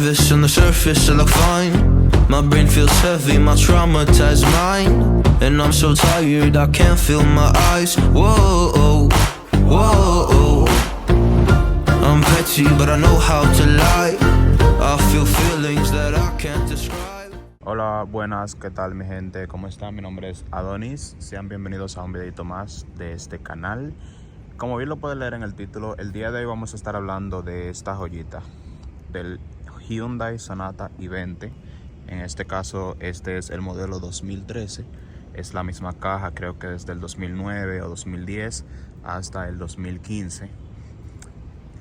nervous, on the surface I look fine. My brain feels heavy, my traumatized mind. And I'm so tired, I can't feel my eyes. Whoa, whoa. I'm petty, but I know how to lie. I feel feelings that I can't describe. Hola, buenas, ¿qué tal mi gente? ¿Cómo están? Mi nombre es Adonis. Sean bienvenidos a un videito más de este canal. Como bien lo pueden leer en el título, el día de hoy vamos a estar hablando de esta joyita, del Hyundai Sonata i20. En este caso, este es el modelo 2013. Es la misma caja, creo que desde el 2009 o 2010 hasta el 2015.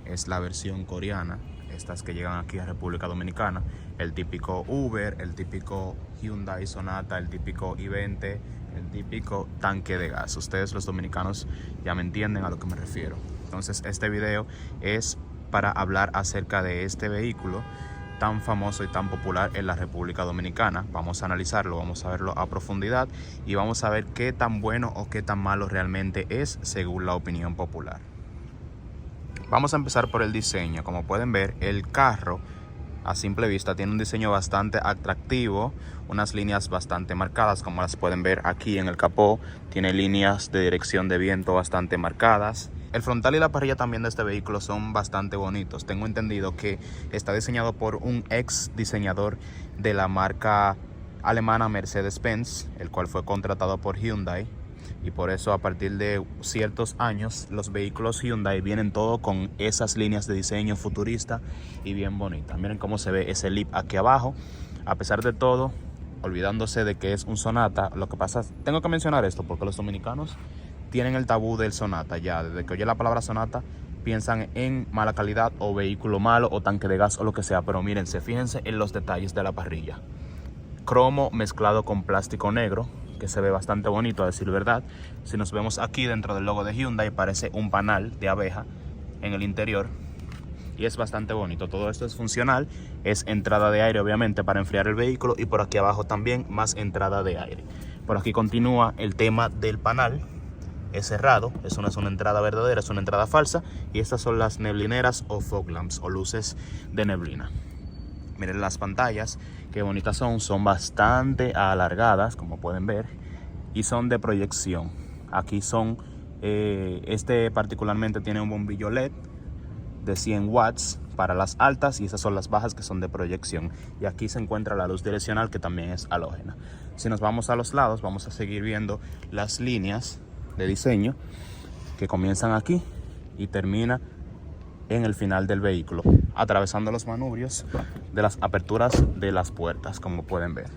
Es la versión coreana, estas que llegan aquí a República Dominicana. El típico Uber, el típico Hyundai Sonata, el típico i20, el típico tanque de gas. Ustedes los dominicanos ya me entienden a lo que me refiero. Entonces este video es para hablar acerca de este vehículo tan famoso y tan popular en la República Dominicana. Vamos a analizarlo, vamos a verlo a profundidad y vamos a ver qué tan bueno o qué tan malo realmente es según la opinión popular. Vamos a empezar por el diseño. Como pueden ver, el carro a simple vista tiene un diseño bastante atractivo, unas líneas bastante marcadas, como las pueden ver aquí en el capó. Tiene líneas de dirección de viento bastante marcadas. El frontal y la parrilla también de este vehículo son bastante bonitos. Tengo entendido que está diseñado por un ex diseñador de la marca alemana Mercedes-Benz, el cual fue contratado por Hyundai. Y por eso a partir de ciertos años los vehículos Hyundai vienen todo con esas líneas de diseño futurista y bien bonitas. Miren cómo se ve ese lip aquí abajo. A pesar de todo, olvidándose de que es un Sonata, lo que pasa, tengo que mencionar esto porque los dominicanos tienen el tabú del Sonata ya. Desde que oye la palabra Sonata piensan en mala calidad o vehículo malo o tanque de gas o lo que sea. Pero mírense, fíjense en los detalles de la parrilla. Cromo mezclado con plástico negro, que se ve bastante bonito a decir verdad. Si nos vemos aquí dentro del logo de Hyundai, parece un panal de abeja en el interior y es bastante bonito. Todo esto es funcional, es entrada de aire obviamente para enfriar el vehículo, y por aquí abajo también más entrada de aire. Por aquí continúa el tema del panal, es cerrado, eso no es una entrada verdadera, es una entrada falsa, y estas son las neblineras o fog lamps o luces de neblina. Miren las pantallas, qué bonitas son bastante alargadas, como pueden ver, y son de proyección. Aquí son, este particularmente tiene un bombillo LED de 100 watts para las altas, y esas son las bajas que son de proyección. Y aquí se encuentra la luz direccional, que también es halógena. Si nos vamos a los lados, vamos a seguir viendo las líneas de diseño que comienzan aquí y termina en el final del vehículo, atravesando los manubrios de las aperturas de las puertas, como pueden ver.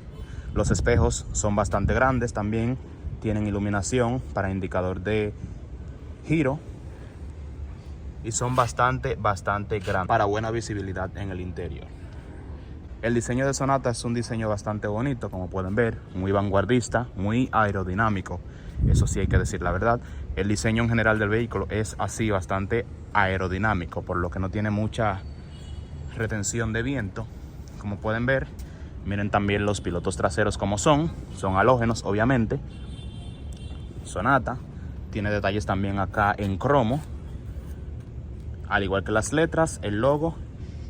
Los espejos son bastante grandes, también tienen iluminación para indicador de giro y son bastante grandes para buena visibilidad en el interior. El diseño de Sonata es un diseño bastante bonito, como pueden ver, muy vanguardista, muy aerodinámico. Eso sí hay que decir la verdad. El diseño en general del vehículo es así, bastante aerodinámico, por lo que no tiene mucha retención de viento. Como pueden ver, miren también los pilotos traseros como son halógenos obviamente. Sonata tiene detalles también acá en cromo, al igual que las letras, el logo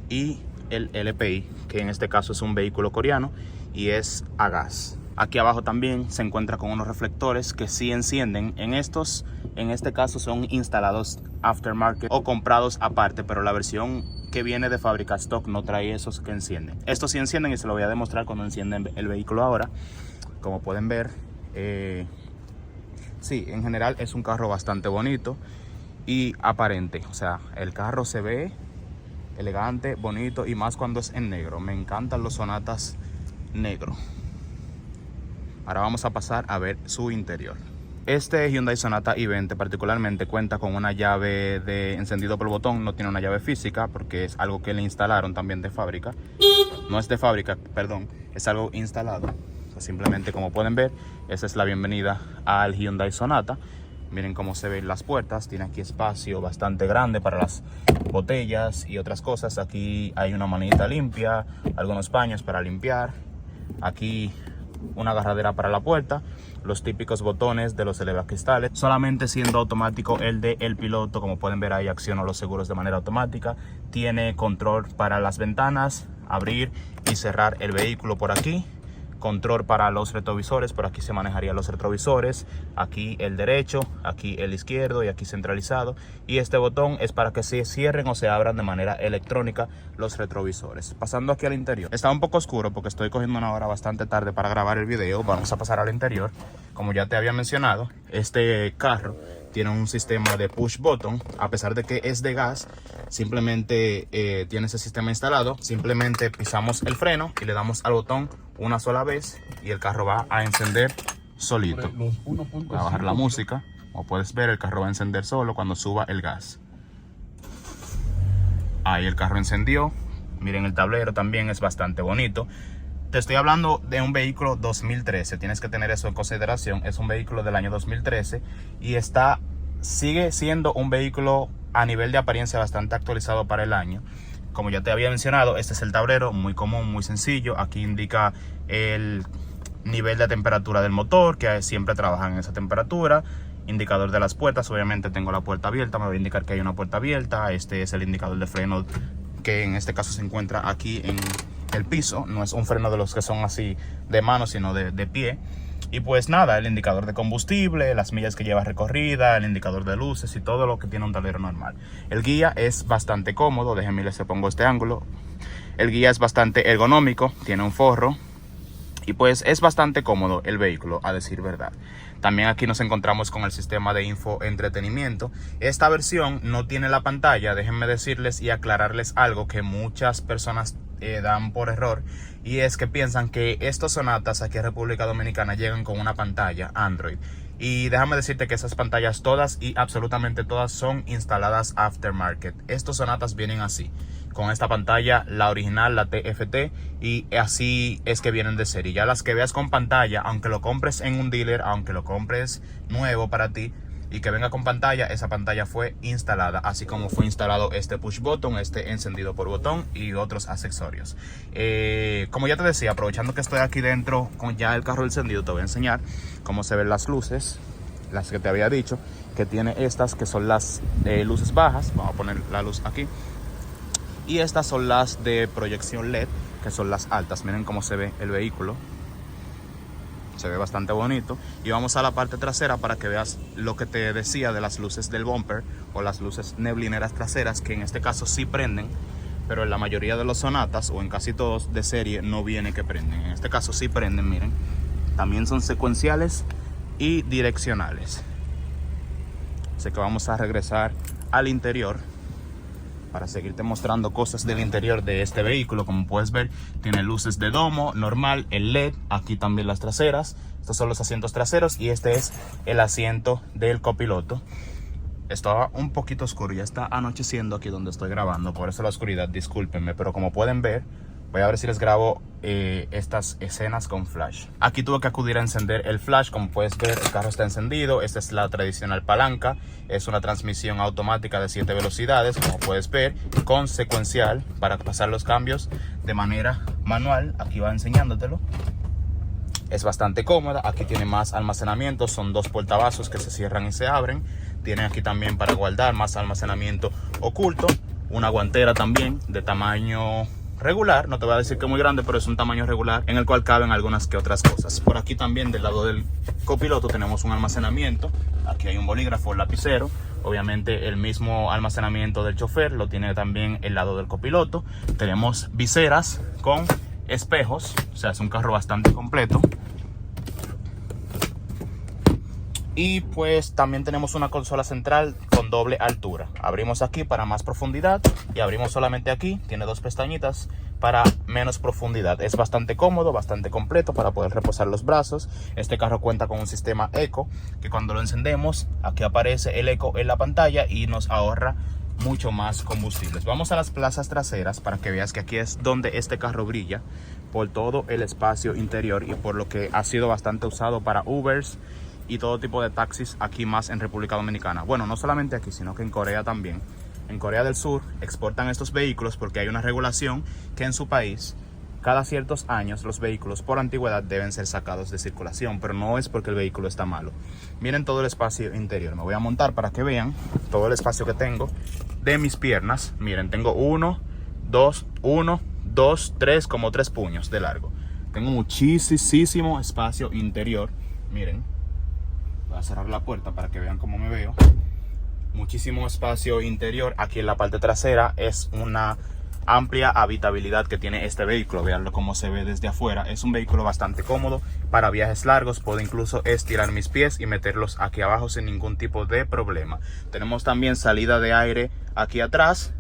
y el LPI, que en este caso es un vehículo coreano y es a gas. Aquí abajo también se encuentra con unos reflectores que sí encienden. En este caso son instalados aftermarket o comprados aparte, pero la versión que viene de fábrica stock no trae esos que encienden. Estos sí encienden y se lo voy a demostrar cuando encienden el vehículo ahora. Como pueden ver, sí, en general es un carro bastante bonito y aparente. O sea, el carro se ve elegante, bonito, y más cuando es en negro. Me encantan los Sonatas negro. Ahora vamos a pasar a ver su interior. Este Hyundai Sonata i20 particularmente cuenta con una llave de encendido por botón. No tiene una llave física porque es algo que le instalaron también de fábrica. No es de fábrica, perdón, es algo instalado. Pues simplemente, como pueden ver, esa es la bienvenida al Hyundai Sonata. Miren cómo se ven las puertas. Tiene aquí espacio bastante grande para las botellas y otras cosas. Aquí hay una manita limpia, algunos paños para limpiar. Aquí una agarradera para la puerta, los típicos botones de los elevacristales, solamente siendo automático el de el piloto. Como pueden ver, ahí acciono los seguros de manera automática. Tiene control para las ventanas, abrir y cerrar el vehículo por aquí. Control para los retrovisores, por aquí se manejarían los retrovisores, aquí el derecho, aquí el izquierdo y aquí centralizado, y este botón es para que se cierren o se abran de manera electrónica los retrovisores. Pasando aquí al interior, está un poco oscuro porque estoy cogiendo una hora bastante tarde para grabar el video. Vamos a pasar al interior. Como ya te había mencionado, este carro tiene un sistema de push button. A pesar de que es de gas, simplemente tiene ese sistema instalado. Simplemente pisamos el freno y le damos al botón una sola vez y el carro va a encender solito. Voy a bajar la música. Como puedes ver, el carro va a encender solo cuando suba el gas. Ahí el carro encendió. Miren, el tablero también es bastante bonito. Te estoy hablando de un vehículo 2013, tienes que tener eso en consideración. Es un vehículo del año 2013 y sigue siendo un vehículo a nivel de apariencia bastante actualizado para el año. Como ya te había mencionado, este es el tablero, muy común, muy sencillo. Aquí indica el nivel de temperatura del motor, que siempre trabajan en esa temperatura. Indicador de las puertas, obviamente tengo la puerta abierta, me va a indicar que hay una puerta abierta. Este es el indicador de freno, que en este caso se encuentra aquí en el piso. No es un freno de los que son así de mano, sino de pie. Y pues nada, el indicador de combustible, las millas que lleva recorrida, el indicador de luces y todo lo que tiene un tablero normal. El guía es bastante cómodo, déjenme les pongo este ángulo. El guía es bastante ergonómico, tiene un forro y pues es bastante cómodo el vehículo, a decir verdad. También aquí nos encontramos con el sistema de infoentretenimiento. Esta versión no tiene la pantalla. Déjenme decirles y aclararles algo que muchas personas dan por error, y es que piensan que estos Sonatas aquí en República Dominicana llegan con una pantalla Android. Y déjame decirte que esas pantallas todas y absolutamente todas son instaladas aftermarket. Estos Sonatas vienen así, con esta pantalla, la original, la TFT, y así es que vienen de serie. Ya las que veas con pantalla, aunque lo compres en un dealer, aunque lo compres nuevo para ti y que venga con pantalla, esa pantalla fue instalada, así como fue instalado este push button, este encendido por botón y otros accesorios. Como ya te decía, aprovechando que estoy aquí dentro con ya el carro encendido, te voy a enseñar cómo se ven las luces, las que te había dicho, que tiene estas que son las luces bajas. Vamos a poner la luz aquí. Y estas son las de proyección LED, que son las altas. Miren cómo se ve el vehículo. Se ve bastante bonito. Y vamos a la parte trasera para que veas lo que te decía de las luces del bumper o las luces neblineras traseras, que en este caso sí prenden, pero en la mayoría de los Sonatas o en casi todos de serie no viene que prenden. En este caso sí prenden, miren. También son secuenciales y direccionales. Así que vamos a regresar al interior para seguirte mostrando cosas del interior de este vehículo. Como puedes ver, tiene luces de domo normal, el LED, aquí también las traseras. Estos son los asientos traseros y este es el asiento del copiloto. Estaba un poquito oscuro, ya está anocheciendo aquí donde estoy grabando, por eso la oscuridad, discúlpenme, pero como pueden ver, voy a ver si les grabo estas escenas con flash. Aquí tuve que acudir a encender el flash. Como puedes ver, el carro está encendido. Esta es la tradicional palanca. Es una transmisión automática de 7 velocidades, como puedes ver, con secuencial para pasar los cambios de manera manual. Aquí va enseñándotelo. Es bastante cómoda. Aquí tiene más almacenamiento. Son 2 portavasos que se cierran y se abren. Tiene aquí también para guardar más almacenamiento oculto. Una guantera también de tamaño regular, no te voy a decir que muy grande, pero es un tamaño regular en el cual caben algunas que otras cosas. Por aquí también del lado del copiloto tenemos un almacenamiento. Aquí hay un bolígrafo, un lapicero. Obviamente el mismo almacenamiento del chofer lo tiene también el lado del copiloto. Tenemos viseras con espejos, o sea, es un carro bastante completo. Y pues también tenemos una consola central con doble altura. Abrimos aquí para más profundidad y abrimos solamente aquí. Tiene 2 pestañitas para menos profundidad. Es bastante cómodo, bastante completo para poder reposar los brazos. Este carro cuenta con un sistema eco, que cuando lo encendemos, aquí aparece el eco en la pantalla y nos ahorra mucho más combustibles. Vamos a las plazas traseras para que veas que aquí es donde este carro brilla por todo el espacio interior y por lo que ha sido bastante usado para Ubers y todo tipo de taxis aquí más en República Dominicana. Bueno, no solamente aquí, sino que en Corea también. En Corea del Sur exportan estos vehículos porque hay una regulación que en su país, cada ciertos años, los vehículos por antigüedad deben ser sacados de circulación, pero no es porque el vehículo está malo. Miren todo el espacio interior. Me voy a montar para que vean todo el espacio que tengo de mis piernas. Miren, tengo 1, 2, como 3 puños de largo. Tengo muchísimo espacio interior. Miren, voy a cerrar la puerta para que vean cómo me veo. Muchísimo espacio interior. Aquí en la parte trasera es una amplia habitabilidad que tiene este vehículo. Veanlo cómo se ve desde afuera. Es un vehículo bastante cómodo para viajes largos. Puedo incluso estirar mis pies y meterlos aquí abajo sin ningún tipo de problema. Tenemos también salida de aire aquí atrás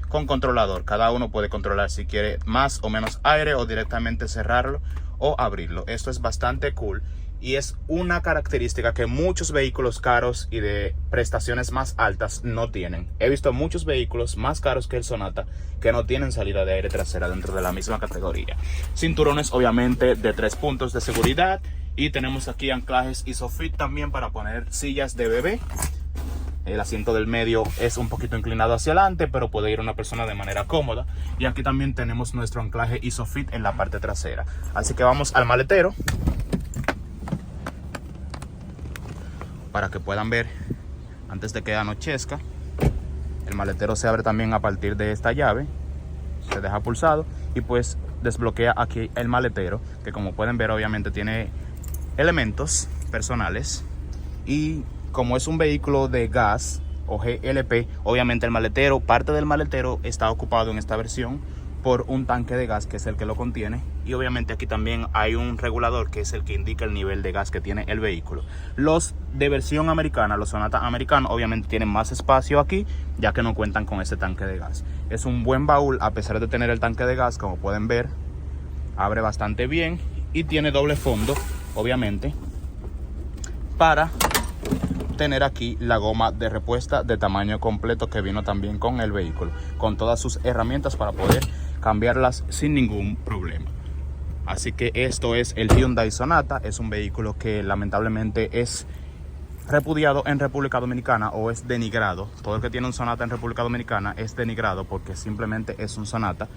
con controlador. Cada uno puede controlar si quiere más o menos aire o directamente cerrarlo o abrirlo. Esto es bastante cool y es una característica que muchos vehículos caros y de prestaciones más altas no tienen. He visto muchos vehículos más caros que el Sonata que no tienen salida de aire trasera dentro de la misma categoría. Cinturones obviamente de 3 puntos de seguridad y tenemos aquí anclajes ISOFIX también para poner sillas de bebé. El asiento del medio es un poquito inclinado hacia adelante, pero puede ir una persona de manera cómoda. Y aquí también tenemos nuestro anclaje ISOFIX en la parte trasera. Así que vamos al maletero para que puedan ver antes de que anochezca. El maletero se abre también a partir de esta llave. Se deja pulsado y pues desbloquea aquí el maletero, que como pueden ver obviamente tiene elementos personales. Y como es un vehículo de gas o GLP, obviamente el maletero, parte del maletero está ocupado en esta versión por un tanque de gas que es el que lo contiene. Y obviamente aquí también hay un regulador que es el que indica el nivel de gas que tiene el vehículo. Los de versión americana, los Sonata americanos, obviamente tienen más espacio aquí, ya que no cuentan con ese tanque de gas. Es un buen baúl a pesar de tener el tanque de gas, como pueden ver. Abre bastante bien y tiene doble fondo, obviamente, para tener aquí la goma de repuesta de tamaño completo que vino también con el vehículo, con todas sus herramientas para poder cambiarlas sin ningún problema. Así que esto es el Hyundai Sonata. Es un vehículo que lamentablemente es repudiado en República Dominicana o es denigrado. Todo el que tiene un Sonata en República Dominicana es denigrado porque simplemente es un Sonata.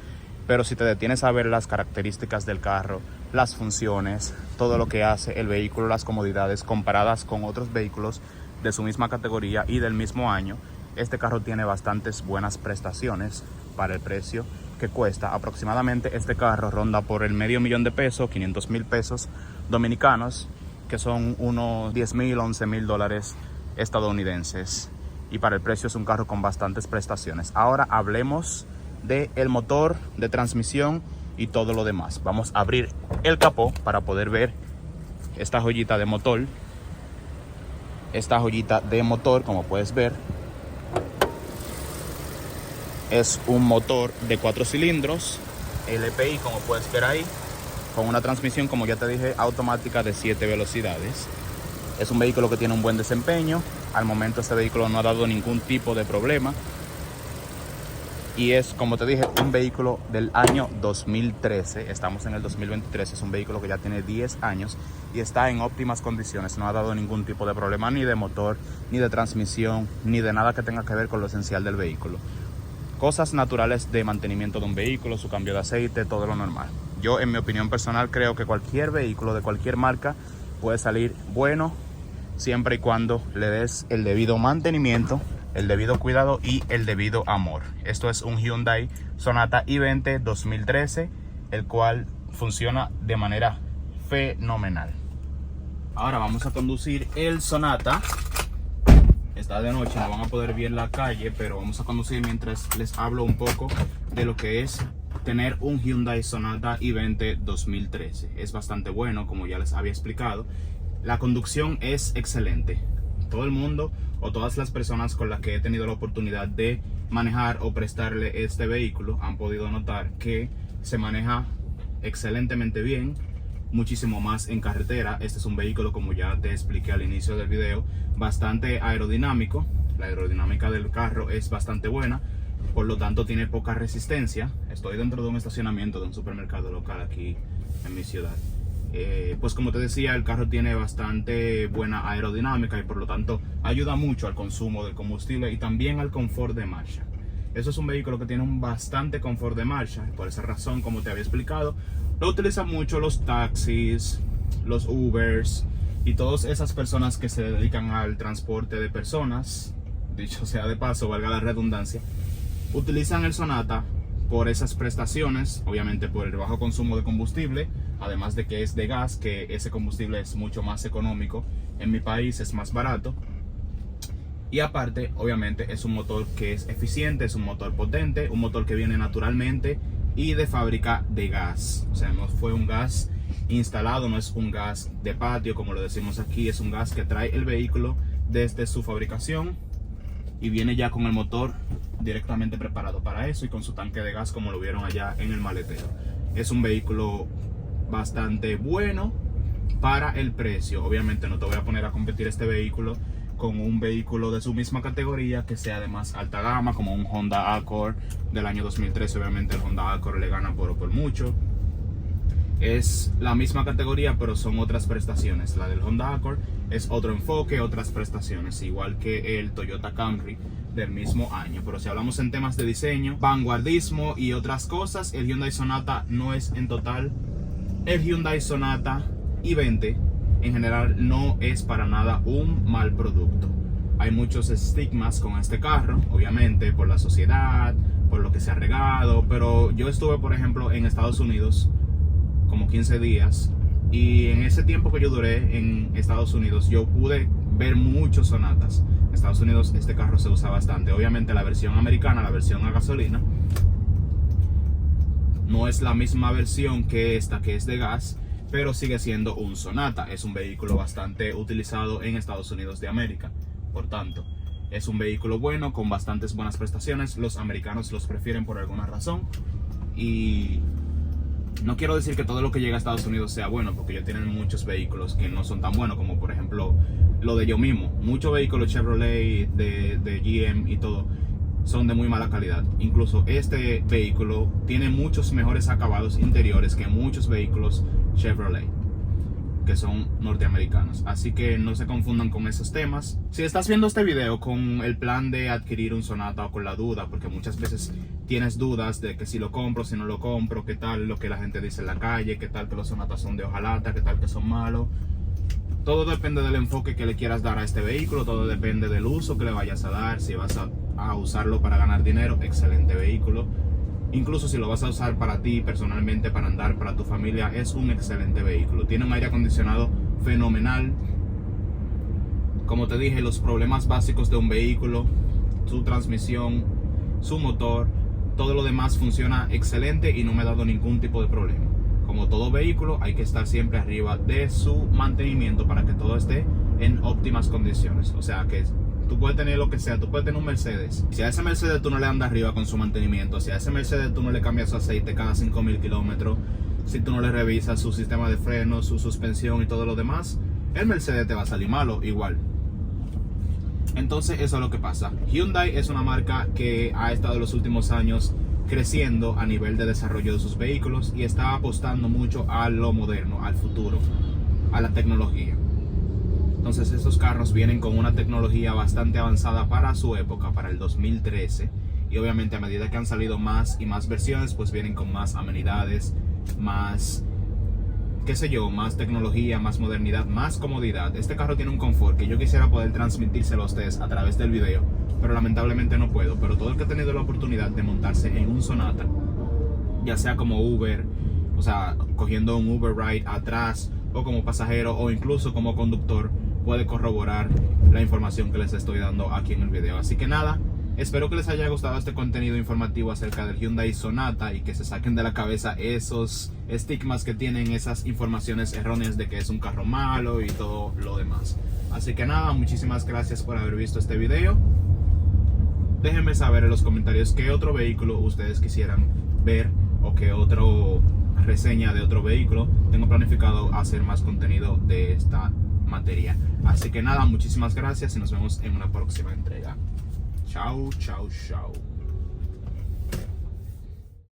Pero si te detienes a ver las características del carro, las funciones, todo lo que hace el vehículo, las comodidades comparadas con otros vehículos de su misma categoría y del mismo año, este carro tiene bastantes buenas prestaciones para el precio que cuesta. Aproximadamente este carro ronda por el $500,000 de pesos, 500,000 pesos dominicanos, que son unos 10,000, 11,000 dólares estadounidenses. Y para el precio es un carro con bastantes prestaciones. Ahora hablemos del motor, de transmisión y todo lo demás. Vamos a abrir el capó para poder ver esta joyita de motor. Esta joyita de motor, como puedes ver, es un motor de 4 cilindros LPI, como puedes ver ahí, con una transmisión, como ya te dije, automática de 7 velocidades. Es un vehículo que tiene un buen desempeño. Al momento este vehículo no ha dado ningún tipo de problema. Y es, como te dije, un vehículo del año 2013. Estamos en el 2023. Es un vehículo que ya tiene 10 años y está en óptimas condiciones. No ha dado ningún tipo de problema ni de motor, ni de transmisión, ni de nada que tenga que ver con lo esencial del vehículo. Cosas naturales de mantenimiento de un vehículo, su cambio de aceite, todo lo normal. Yo, en mi opinión personal, creo que cualquier vehículo de cualquier marca puede salir bueno siempre y cuando le des el debido mantenimiento, el debido cuidado y el debido amor. Esto es un Hyundai Sonata i20 2013, el cual funciona de manera fenomenal. Ahora vamos a conducir el Sonata. Está de noche, no van a poder ver la calle, pero vamos a conducir mientras les hablo un poco de lo que es tener un Hyundai Sonata i20 2013. Es bastante bueno, como ya les había explicado. La conducción es excelente. Todo el mundo o todas las personas con las que he tenido la oportunidad de manejar o prestarle este vehículo han podido notar que se maneja excelentemente bien, muchísimo más en carretera. Este es un vehículo, como ya te expliqué al inicio del video, bastante aerodinámico. La aerodinámica del carro es bastante buena, por lo tanto tiene poca resistencia. Estoy dentro de un estacionamiento de un supermercado local aquí en mi ciudad. Pues como te decía, el carro tiene bastante buena aerodinámica y por lo tanto ayuda mucho al consumo del combustible y también al confort de marcha. Eso es un vehículo que tiene un bastante confort de marcha. Por esa razón, como te había explicado, lo utilizan mucho los taxis, los Ubers y todas esas personas que se dedican al transporte de personas. Dicho sea de paso, valga la redundancia, utilizan el Sonata por esas prestaciones, obviamente por el bajo consumo de combustible, además de que es de gas, que ese combustible es mucho más económico. En mi país es más barato. Y aparte, obviamente, es un motor que es eficiente, es un motor potente, un motor que viene naturalmente y de fábrica de gas. O sea, no fue un gas instalado, no es un gas de patio como lo decimos aquí, es un gas que trae el vehículo desde su fabricación y viene ya con el motor directamente preparado para eso y con su tanque de gas como lo vieron allá en el maletero. Es un vehículo bastante bueno para el precio. Obviamente no te voy a poner a competir este vehículo con un vehículo de su misma categoría que sea de más alta gama, como un Honda Accord del año 2013. Obviamente el Honda Accord le gana por mucho. Es la misma categoría, pero son otras prestaciones. La del Honda Accord es otro enfoque, otras prestaciones, igual que el Toyota Camry del mismo año. Pero si hablamos en temas de diseño, vanguardismo y otras cosas, el Hyundai Sonata no es en total. El Hyundai Sonata i20 en general no es para nada un mal producto. Hay muchos estigmas con este carro, obviamente por la sociedad, por lo que se ha regado, pero yo estuve, por ejemplo, en Estados Unidos como 15 días y en ese tiempo que yo duré en Estados Unidos yo pude ver muchos Sonatas. En Estados Unidos este carro se usa bastante. Obviamente la versión americana, la versión a gasolina, no es la misma versión que esta, que es de gas, pero sigue siendo un Sonata. Es un vehículo bastante utilizado en Estados Unidos de América. Por tanto, es un vehículo bueno, con bastantes buenas prestaciones. Los americanos los prefieren por alguna razón. Y no quiero decir que todo lo que llega a Estados Unidos sea bueno, porque ellos tienen muchos vehículos que no son tan buenos, como por ejemplo lo de yo mismo. Muchos vehículos Chevrolet, de GM y todo, son de muy mala calidad. Incluso este vehículo tiene muchos mejores acabados interiores que muchos vehículos Chevrolet que son norteamericanos. Así que no se confundan con esos temas. Si estás viendo este video con el plan de adquirir un Sonata o con la duda, porque muchas veces tienes dudas de que si lo compro, si no lo compro, qué tal lo que la gente dice en la calle, qué tal que los Sonatas son de hojalata, qué tal que son malos. Todo depende del enfoque que le quieras dar a este vehículo, todo depende del uso que le vayas a dar. Si vas a usarlo para ganar dinero, excelente vehículo. Incluso si lo vas a usar para ti personalmente, para andar, para tu familia, es un excelente vehículo. Tiene un aire acondicionado fenomenal. Como te dije, los problemas básicos de un vehículo, su transmisión, su motor, todo lo demás funciona excelente y no me ha dado ningún tipo de problema. Como todo vehículo, hay que estar siempre arriba de su mantenimiento para que todo esté en óptimas condiciones. O sea que tú puedes tener lo que sea, tú puedes tener un Mercedes. Si a ese Mercedes tú no le andas arriba con su mantenimiento, si a ese Mercedes tú no le cambias su aceite cada 5.000 kilómetros, si tú no le revisas su sistema de freno, su suspensión y todo lo demás, el Mercedes te va a salir malo igual. Entonces eso es lo que pasa. Hyundai es una marca que ha estado en los últimos años creciendo a nivel de desarrollo de sus vehículos y está apostando mucho a lo moderno, al futuro, a la tecnología. Entonces estos carros vienen con una tecnología bastante avanzada para su época, para el 2013. Y obviamente a medida que han salido más y más versiones, pues vienen con más amenidades, más, qué sé yo, más tecnología, más modernidad, más comodidad. Este carro tiene un confort que yo quisiera poder transmitírselo a ustedes a través del video, pero lamentablemente no puedo. Pero todo el que ha tenido la oportunidad de montarse en un Sonata, ya sea como Uber, o sea, cogiendo un Uber Ride atrás, o como pasajero, o incluso como conductor, puede corroborar la información que les estoy dando aquí en el video. Así que nada, espero que les haya gustado este contenido informativo acerca del Hyundai Sonata y que se saquen de la cabeza esos estigmas que tienen, esas informaciones erróneas de que es un carro malo y todo lo demás. Así que nada, muchísimas gracias por haber visto este video. Déjenme saber en los comentarios qué otro vehículo ustedes quisieran ver o qué otro reseña de otro vehículo. Tengo planificado hacer más contenido de esta materia. Así que nada, muchísimas gracias y nos vemos en una próxima entrega. Chao, chao, chao.